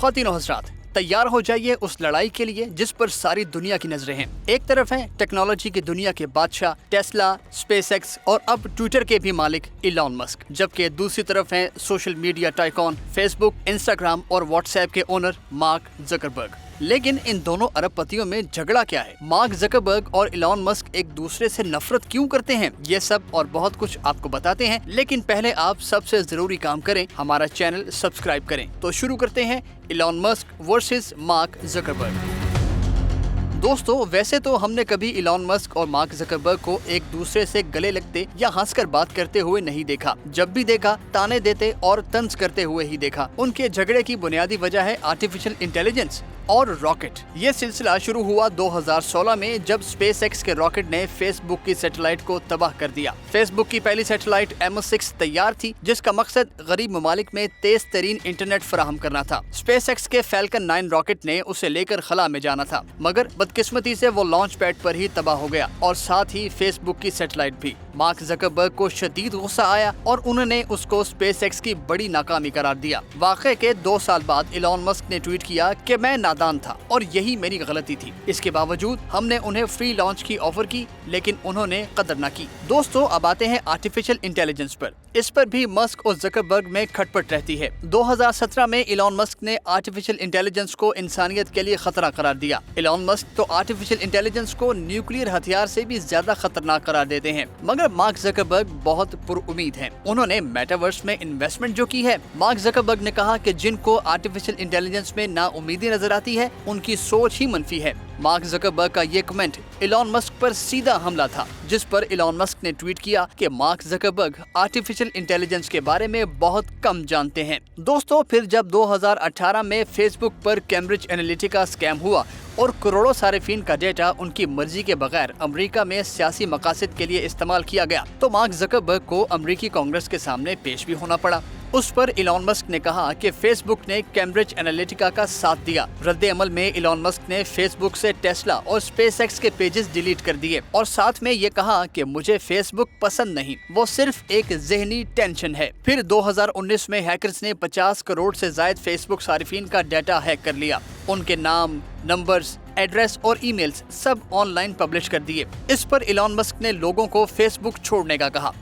ख्वातीनो हज़रात, तैयार हो जाइए उस लड़ाई के लिए जिस पर सारी दुनिया की नजरें हैं। एक तरफ है टेक्नोलॉजी की दुनिया के बादशाह टेस्ला, स्पेसएक्स और अब ट्विटर के भी मालिक इलॉन मस्क, जबकि दूसरी तरफ है social media tycoon Facebook, Instagram और व्हाट्सएप के ओनर मार्क ज़करबर्ग। लेकिन इन दोनों अरबपतियों में झगड़ा क्या है? मार्क ज़करबर्ग और इलॉन मस्क एक दूसरे से नफरत क्यों करते हैं? ये सब और बहुत कुछ आपको बताते हैं, लेकिन पहले आप सबसे जरूरी काम करें, हमारा चैनल सब्सक्राइब करें। तो शुरू करते हैं Elon Musk versus mark Zuckerberg. दोस्तों, वैसे तो हमने कभी इलॉन मस्क और मार्क ज़करबर्ग को एक दूसरे से गले लगते या हंसकर बात करते हुए नहीं देखा। जब भी देखा ताने देते और तंज करते हुए ही देखा। उनके झगड़े की बुनियादी वजह है आर्टिफिशियल इंटेलिजेंस और रॉकेट। ये सिलसिला शुरू हुआ 2016 में जब स्पेसएक्स के रॉकेट ने फेसबुक की सैटेलाइट को तबाह कर दिया। फेसबुक की पहली सैटेलाइट MS-6 तैयार थी, जिसका मकसद गरीब ममालिक में तेज तरीन इंटरनेट फराहम करना था। स्पेसएक्स के फैल्कन 9 रॉकेट ने उसे लेकर खला में जाना था, मगर बदकिस्मती से वो लॉन्च पैड पर ही तबाह हो गया और साथ ही फेसबुक की सैटेलाइट भी। मार्क ज़करबर्ग को शदीद गुस्सा आया और उन्होंने उसको स्पेसएक्स की बड़ी नाकामी करार दिया। वाक़े के 2 साल बाद इलॉन मस्क ने ट्वीट किया कि मैं नादान था और यही मेरी गलती थी। इसके बावजूद हमने उन्हें फ्री लॉन्च की ऑफर की, लेकिन उन्होंने कदर न की। दोस्तों, अब आते हैं आर्टिफिशियल इंटेलिजेंस पर। इस पर भी मस्क और ज़करबर्ग में खटपट रहती है। 2017 में इलॉन मस्क ने आर्टिफिशियल इंटेलिजेंस को इंसानियत के लिए खतरा करार दिया। इलॉन मस्क तो आर्टिफिशियल इंटेलिजेंस को न्यूक्लियर हथियार से भी ज्यादा खतरनाक करार देते हैं, मगर मार्क ज़करबर्ग बहुत पुरुमीद हैं। उन्होंने मेटावर्स में इन्वेस्टमेंट जो की है। मार्क ज़करबर्ग ने कहा कि जिनको आर्टिफिशियल इंटेलिजेंस में नाउमीदी नजर आती है, उनकी सोच ही मनफी है। मार्क ज़करबर्ग का ये कमेंट इलॉन मस्क पर सीधा हमला था, जिस पर इलॉन मस्क ने ट्वीट किया कि मार्क ज़करबर्ग आर्टिफिशियल इंटेलिजेंस के बारे में बहुत कम जानते हैं। दोस्तों, फिर जब 2018 में फेसबुक पर कैम्ब्रिज एनालिटिका स्कैम हुआ और करोड़ों सारिफिन का डेटा उनकी मर्जी के बगैर अमेरिका में सियासी मकासद के लिए इस्तेमाल किया गया, तो मार्क ज़करबर्ग को अमेरिकी कांग्रेस के सामने पेश भी होना पड़ा। उस पर इलॉन मस्क ने कहा कि फेसबुक ने कैम्ब्रिज एनालिटिका का साथ दिया। रद्दे अमल में इलॉन मस्क ने फेसबुक से टेस्ला और स्पेसएक्स के पेजेस डिलीट कर दिए और साथ में ये कहा कि मुझे फेसबुक पसंद नहीं, वो सिर्फ एक ज़हनी टेंशन है। फिर 2019 में हैकर्स ने 50 करोड़ से ज्यादा फेसबुक सारिफिन का डाटा हैक कर लिया। उनके नाम, नंबर्स, एड्रेस और ईमेल्स सब ऑनलाइन पब्लिश कर दिए। इस पर इलॉन मस्क ने लोगों को फेसबुक छोड़ने का कहा।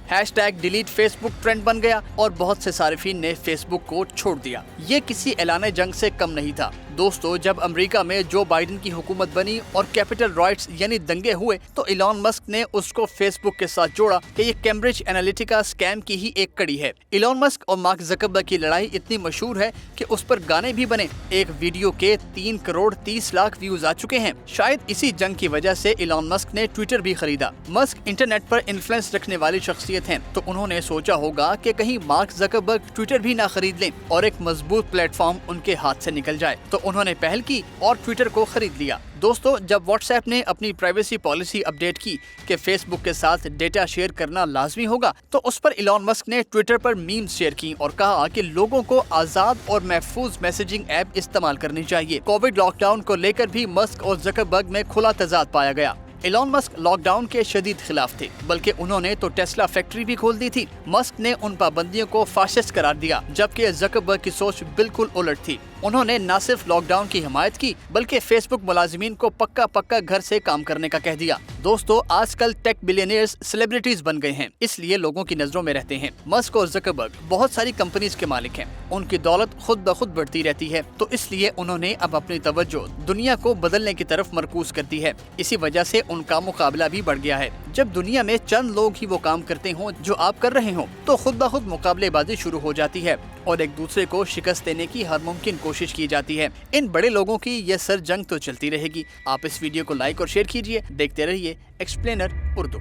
#डिलीट फेसबुक ट्रेंड बन गया और बहुत से सारिफिन ने फेसबुक को छोड़ दिया। ये किसी ऐलान जंग से कम नहीं था। दोस्तों, जब अमेरिका में जो बाइडेन की हुकूमत बनी और कैपिटल राइट्स यानी दंगे हुए, तो इलॉन मस्क ने उसको फेसबुक के साथ जोड़ा कि ये कैम्ब्रिज एनालिटिका स्कैम की ही एक कड़ी है। इलॉन मस्क और मार्क ज़करबर्ग की लड़ाई इतनी मशहूर है कि उस पर गाने भी बने। एक वीडियो के 3 करोड़ 30 लाख व्यूज आ चुके हैं। शायद इसी जंग की वजह से इलॉन मस्क ने ट्विटर भी खरीदा। मस्क इंटरनेट पर इन्फ्लुएंस रखने वाली शख्सियत हैं, तो उन्होंने सोचा होगा कि कहीं मार्क ज़करबर्ग ट्विटर भी ना खरीद लें और एक मजबूत प्लेटफॉर्म उनके हाथ से निकल जाए, तो उन्होंने पहल की और ट्विटर को खरीद लिया। दोस्तों, जब व्हाट्सएप ने अपनी प्राइवेसी पॉलिसी अपडेट की कि फेसबुक के साथ डेटा शेयर करना लाजमी होगा, तो उस पर इलॉन मस्क ने ट्विटर पर मीम्स शेयर की और कहा कि लोगों को आजाद और महफूज मैसेजिंग ऐप इस्तेमाल करनी चाहिए। कोविड लॉकडाउन को लेकर भी मस्क और ज़करबर्ग में खुला तजाद पाया गया। इलॉन मस्क लॉकडाउन के शदीद खिलाफ थे, बल्कि उन्होंने तो टेस्ला फैक्ट्री भी खोल दी थी। मस्क ने उन पाबंदियों को फाशिस्ट करार दिया, जबकि ज़करबर्ग की सोच बिल्कुल उलट थी। उन्होंने न सिर्फ लॉकडाउन की हिमायत की, बल्कि फेसबुक मुलाजिमीन को पक्का घर से काम करने का कह दिया। दोस्तों, आजकल टेक बिलियनियर्स सेलिब्रिटीज बन गए हैं, इसलिए लोगों की नजरों में रहते हैं। मस्क और ज़करबर्ग बहुत सारी कंपनीज के मालिक हैं। उनकी दौलत खुद ब खुद बढ़ती रहती है, तो इसलिए उन्होंने अब अपनी तवज्जो दुनिया को बदलने की तरफ मरकूज कर दी है। इसी वजह से उनका मुकाबला भी बढ़ गया है। जब दुनिया में चंद लोग ही वो काम करते हों जो आप कर रहे हों, तो खुद ब खुद मुकाबलेबाजी शुरू हो जाती है और एक दूसरे को शिकस्त देने की हर मुमकिन कोशिश की जाती है। इन बड़े लोगों की ये सर जंग तो चलती रहेगी। आप इस वीडियो को लाइक और शेयर कीजिए। देखते रहिए एक्सप्लेनर उर्दू।